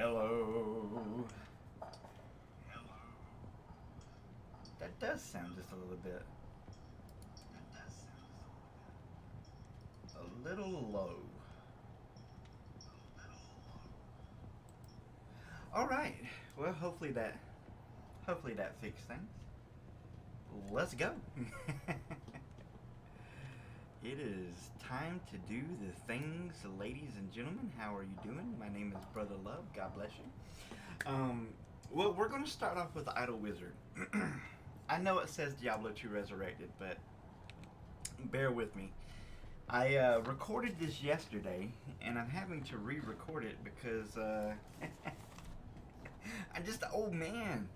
Hello. That does sound just a little bit. A little low. All right. Well, hopefully that fixed things. Let's go. It is time to do the things, ladies and gentlemen. How are you doing? My name is Brother Love. God bless you. Well, we're going to start off with Idle Wizard. I know it says Diablo 2 Resurrected, but bear with me. I recorded this yesterday, and I'm having to re-record it because I'm just an old man.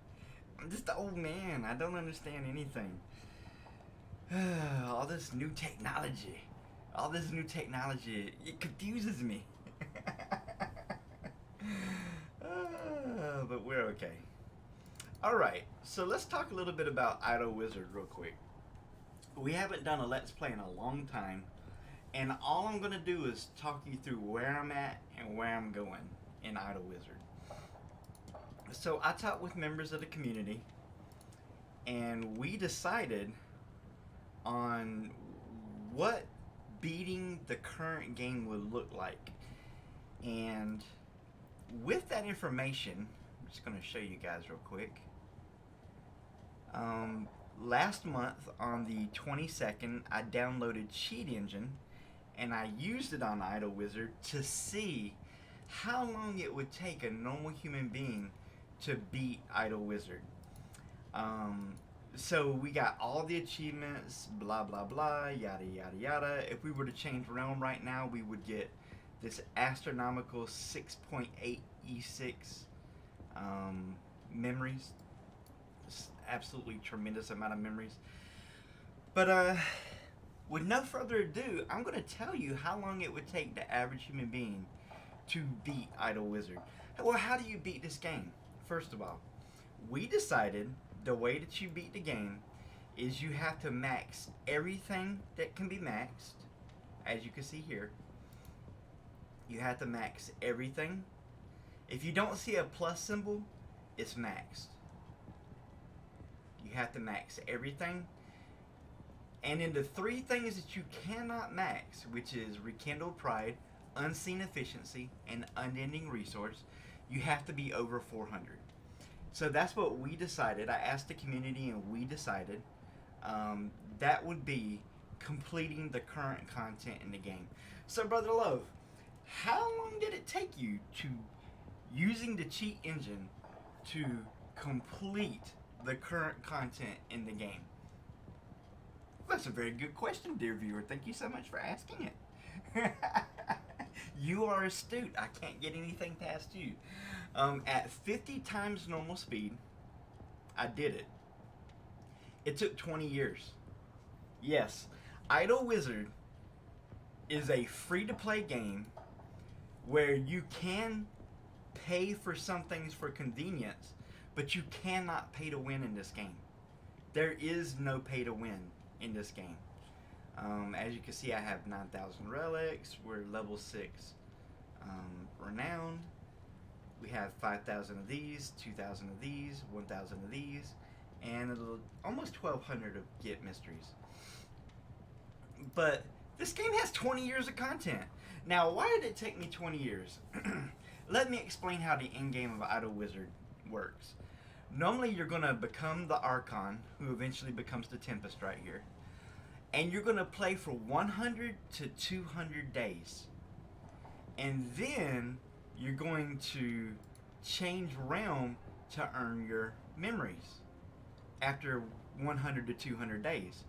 I'm just an old man. I don't understand anything. All this new technology. All this new technology. It confuses me. But we're okay. Alright, so let's talk a little bit about Idle Wizard real quick. We haven't done a Let's Play in a long time, and all I'm going to do is talk you through where I'm at and where I'm going in Idle Wizard. So I talked with members of the community, and we decided on what beating the current game would look like. And with that information, I'm just going to show you guys real quick. Last month on the 22nd, I downloaded Cheat Engine and I used it on Idle Wizard to see how long it would take a normal human being to beat Idle Wizard. So we got all the achievements, blah blah blah, yada yada yada. If we were to change realm right now, we would get this astronomical 6.8 E6 memories. Just absolutely tremendous amount of memories. But with no further ado, I'm going to tell you how long it would take the average human being to beat Idle Wizard. Well, how do you beat this game? First of all, we decided the way that you beat the game is you have to max everything that can be maxed. As you can see here, you have to max everything. If you don't see a plus symbol, it's maxed. You have to max everything. And in the three things that you cannot max, which is Rekindled Pride, Unseen Efficiency, and Unending Resource, you have to be over 400. So that's what we decided. I asked the community and we decided that would be completing the current content in the game. So Brother Love, how long did it take you to, using the Cheat Engine, to complete the current content in the game? That's a very good question, dear viewer. Thank you so much for asking it. You are astute. I can't get anything past you. At 50 times normal speed, I did it. It took 20 years. Yes, Idle Wizard is a free-to-play game where you can pay for some things for convenience, but you cannot pay to win in this game. There is no pay to win in this game. As you can see, I have 9,000 relics. We're level 6 renowned. We have 5,000 of these, 2,000 of these, 1,000 of these, and almost 1,200 of Get Mysteries. But this game has 20 years of content. Now, why did it take me 20 years? Let me explain how the end game of Idle Wizard works. Normally, you're going to become the Archon, who eventually becomes the Tempest right here. And you're going to play for 100 to 200 days. And then you're going to change realm to earn your memories after 100 to 200 days.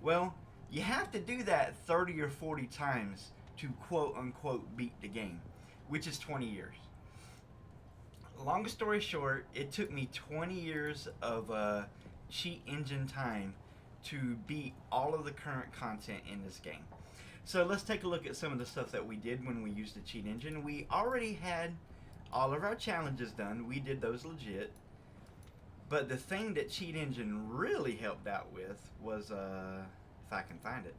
Well, you have to do that 30 or 40 times to quote unquote beat the game, which is 20 years. Long story short, it took me 20 years of Cheat Engine time to beat all of the current content in this game. So let's take a look at some of the stuff that we did when we used the Cheat Engine. We already had all of our challenges done. We did those legit. But the thing that Cheat Engine really helped out with was, if I can find it,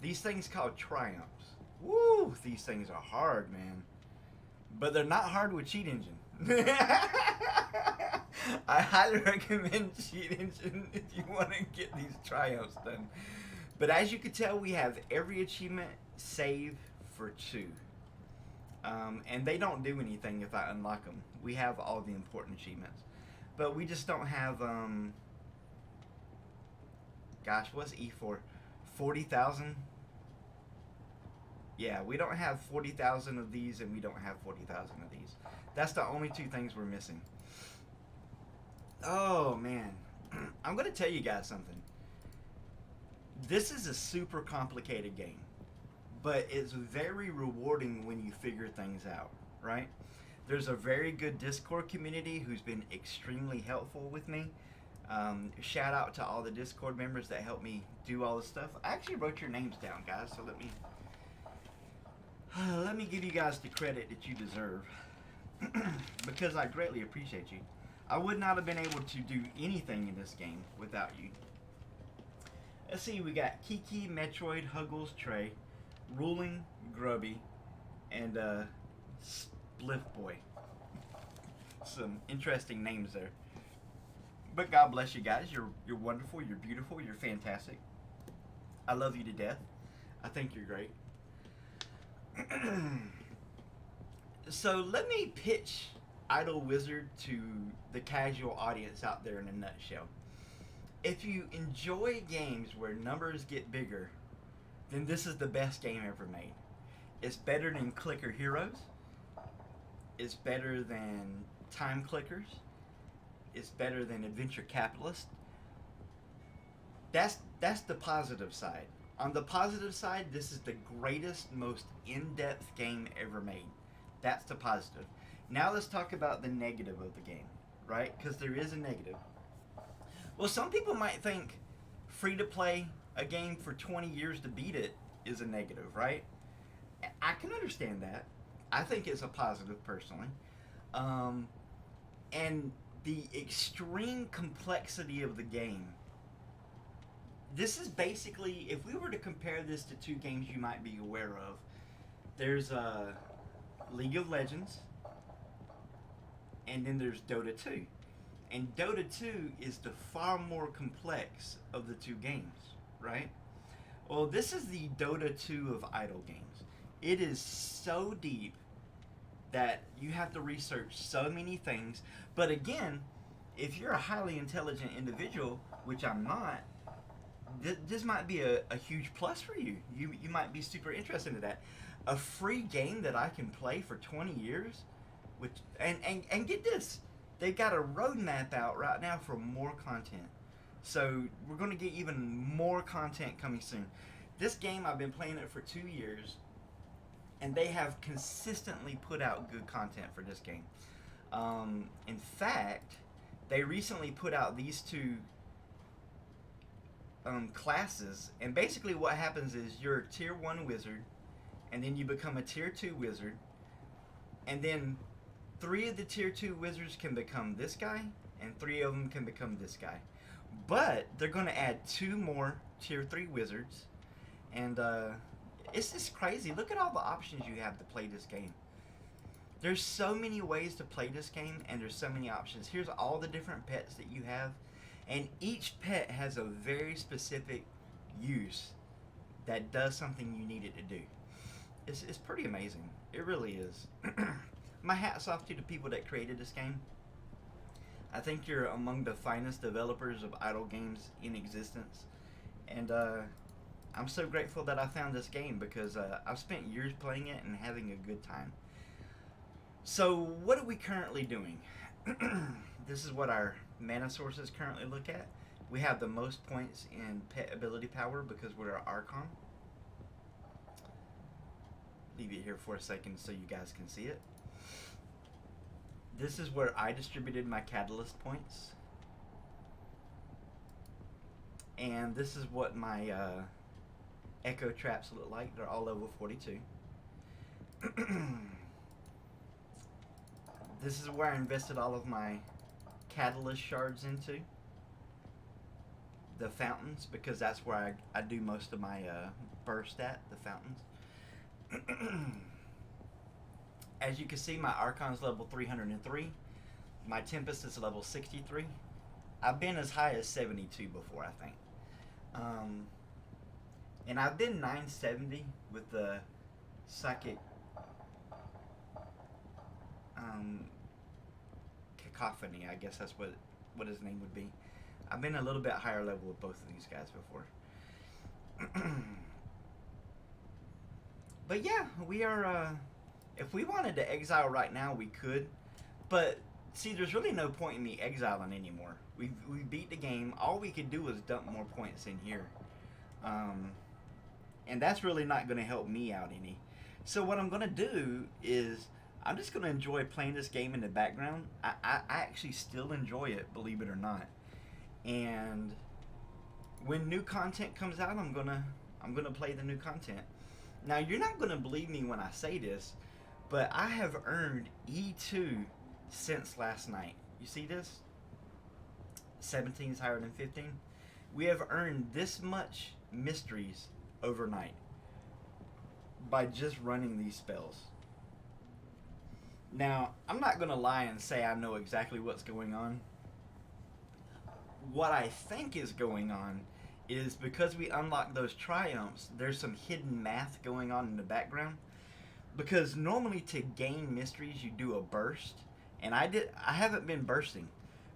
these things called triumphs. Woo! These things are hard, man. but they're not hard with Cheat Engine. I highly recommend Cheat Engine if you want to get these triumphs done. But as you can tell, we have every achievement save for 2. And they don't do anything if I unlock them. We have all the important achievements. But we just don't have, gosh, what's E for? 40,000? Yeah, we don't have 40,000 of these, and we don't have 40,000 of these. That's the only 2 things we're missing. Oh, man. I'm going to tell you guys something. This is a super complicated game, but it's very rewarding when you figure things out, right? There's a very good Discord community who's been extremely helpful with me. Shout out to all the Discord members that help me do all this stuff. I actually wrote your names down, guys, so let me give you guys the credit that you deserve because I greatly appreciate you. I would not have been able to do anything in this game without you. Let's see, we got Kiki, Metroid, Huggles, Trey, Ruling, Grubby, and Spliff Boy. Some interesting names there. But God bless you guys. You're wonderful, you're beautiful, you're fantastic. I love you to death. I think you're great. So let me pitch Idle Wizard to the casual audience out there in a nutshell. If you enjoy games where numbers get bigger, then this is the best game ever made. It's better than Clicker Heroes. It's better than Time Clickers. It's better than Adventure Capitalist. That's the positive side. On the positive side, this is the greatest, most in-depth game ever made. That's the positive. Now let's talk about the negative of the game, right? Because there is a negative. Well, some people might think free-to-play a game for 20 years to beat it is a negative, right? I can understand that. I think it's a positive, personally. And the extreme complexity of the game. This is basically, if we were to compare this to 2 games you might be aware of, there's League of Legends, and then there's Dota 2. And Dota 2 is the far more complex of the 2 games, right? Well, this is the Dota 2 of idle games. It is so deep that you have to research so many things. But again, if you're a highly intelligent individual, which I'm not, this might be a huge plus for you. You might be super interested in that. A free game that I can play for 20 years, which and get this, they got a roadmap out right now for more content. So we're going to get even more content coming soon. This game, I've been playing it for 2 years, and they have consistently put out good content for this game. In fact, they recently put out these 2 classes, and basically what happens is you're a tier 1 wizard, and then you become a tier 2 wizard, and then 3 of the tier 2 wizards can become this guy, and 3 of them can become this guy. But they're going to add 2 more tier 3 wizards, and it's just crazy. Look at all the options you have to play this game. There's so many ways to play this game, and there's so many options. Here's all the different pets that you have, and each pet has a very specific use that does something you need it to do. It's pretty amazing. It really is. My hat's off to the people that created this game. I think you're among the finest developers of idle games in existence. And I'm so grateful that I found this game because I've spent years playing it and having a good time. So what are we currently doing? This is what our mana sources currently look at. We have the most points in pet ability power because we're an Archon. Leave it here for a second so you guys can see it. This is where I distributed my catalyst points. And this is what my echo traps look like. They're all level 42. This is where I invested all of my catalyst shards into. The fountains, because that's where I do most of my burst at, the fountains. As you can see, my Archon's level 303. My Tempest is level 63. I've been as high as 72 before, I think. And I've been 970 with the Psychic Cacophony. I guess that's what his name would be. I've been a little bit higher level with both of these guys before. But yeah, we are, if we wanted to exile right now, we could. But, see, there's really no point in me exiling anymore. We beat the game. All we could do was dump more points in here. And that's really not going to help me out any. So what I'm going to do is, I'm just going to enjoy playing this game in the background. I actually still enjoy it, believe it or not. And when new content comes out, I'm gonna play the new content. Now, you're not gonna believe me when I say this, but I have earned E2 since last night. You see this? 17 is higher than 15. We have earned this much mysteries overnight by just running these spells. Now, I'm not gonna lie and say I know exactly what's going on. What I think is going on is because we unlock those triumphs, there's some hidden math going on in the background. Because normally to gain mysteries, you do a burst, and I haven't been bursting,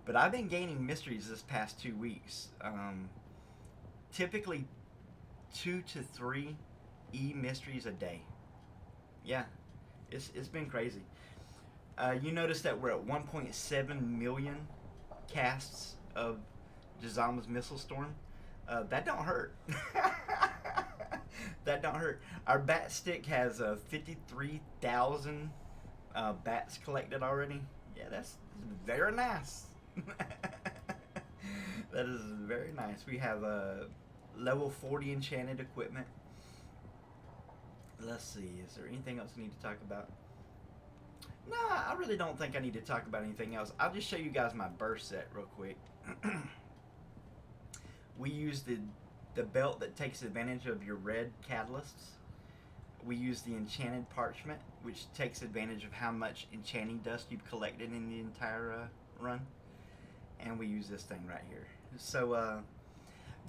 but I've been gaining mysteries this past 2 weeks. Typically 2 to 3 mysteries a day. Yeah, it's been crazy. You notice that we're at 1.7 million casts of Jazama's Missile Storm. That don't hurt. That don't hurt. Our bat stick has 53,000 bats collected already. Yeah, that's very nice. That is very nice. We have level 40 enchanted equipment. Let's see, is there anything else I need to talk about? Nah, I really don't think I need to talk about anything else. I'll just show you guys my burst set real quick. We use the belt that takes advantage of your red catalysts. We use the enchanted parchment, which takes advantage of how much enchanting dust you've collected in the entire run. And we use this thing right here. So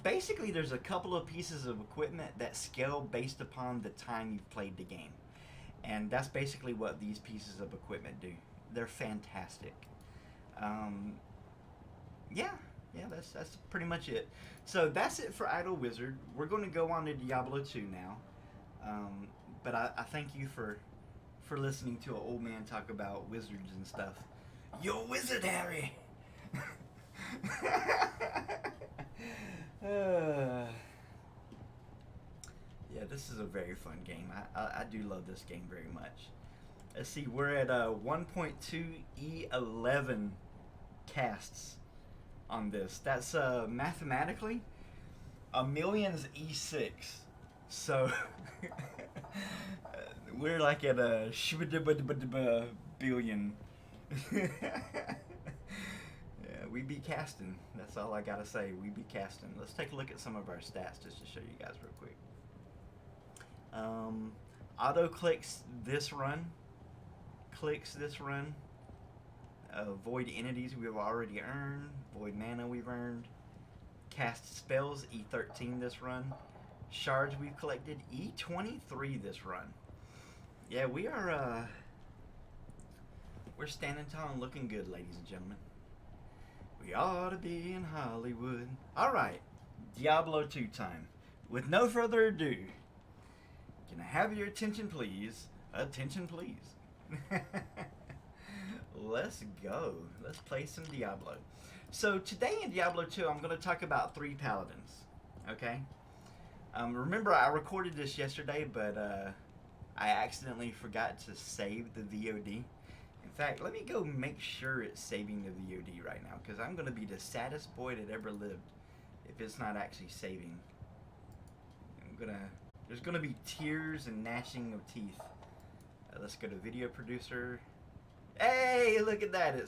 basically there's a couple of pieces of equipment that scale based upon the time you've played the game. And that's basically what these pieces of equipment do. They're fantastic. Yeah, that's pretty much it. So that's it for Idle Wizard. We're going to go on to Diablo 2 now. But I thank you for listening to an old man talk about wizards and stuff. You're a wizard, Harry! Yeah, this is a very fun game. I do love this game very much. Let's see, we're at 1.2 E11 casts on this. That's mathematically a million's E6. So we're like at a billion. Yeah, we be casting. That's all I gotta say. We be casting. Let's take a look at some of our stats just to show you guys real quick. Auto clicks this run. Void entities we've already earned. Void mana we've earned. Cast spells E13 this run. Shards we've collected E23 this run. Yeah, we're standing tall and looking good, ladies and gentlemen. We ought to be in Hollywood. Alright, Diablo 2 time. With no further ado, can I have your attention please? Attention please. Let's go. Let's play some Diablo. So today in Diablo 2, I'm going to talk about 3 paladins. Okay? Remember, I recorded this yesterday, but I accidentally forgot to save the VOD. In fact, let me go make sure it's saving the VOD right now, because I'm going to be the saddest boy that ever lived if it's not actually saving. There's going to be tears and gnashing of teeth. Let's go to video producer. Hey, look at that.